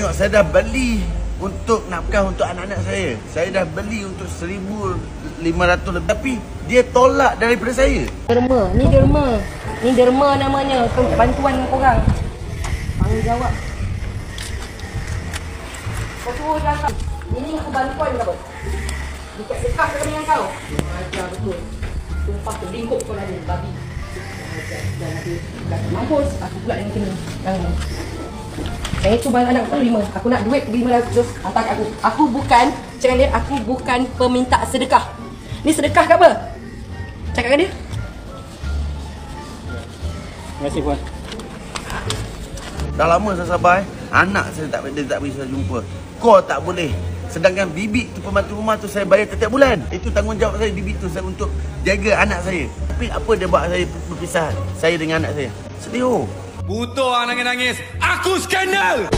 tengok saya dah beli untuk nafkah untuk anak-anak saya. Saya dah beli untuk 1,500 lebih. Tapi dia tolak daripada saya. Derma. Ni derma. Ni derma namanya. Bantuan korang. Tanggungjawab. Kau suruh datang. Ini aku bantuan ke apa? Dekat sekas ke dengan kau? Ajar betul. Sumpah terlingkup kau lagi. Babi. Ajar. Dan aku dah mampus. Aku pula yang kena. Jangan. Saya tu balas anak aku 5. Aku nak duit 500 hantar kat aku. Aku bukan, cakap dia, aku bukan peminta sedekah. Ni sedekah ke apa? Cakap kat dia. Terima kasih puan. Dah lama saya sabar. Anak saya tak bisa jumpa. Kau tak boleh. Sedangkan bibik tu, pembantu rumah tu, saya bayar setiap bulan. Itu tanggungjawab saya, bibik tu saya untuk jaga anak saya. Tapi apa dia buat saya berpisah, saya dengan anak saya? Sedih. Butuh nangis-nangis. Aku skandal!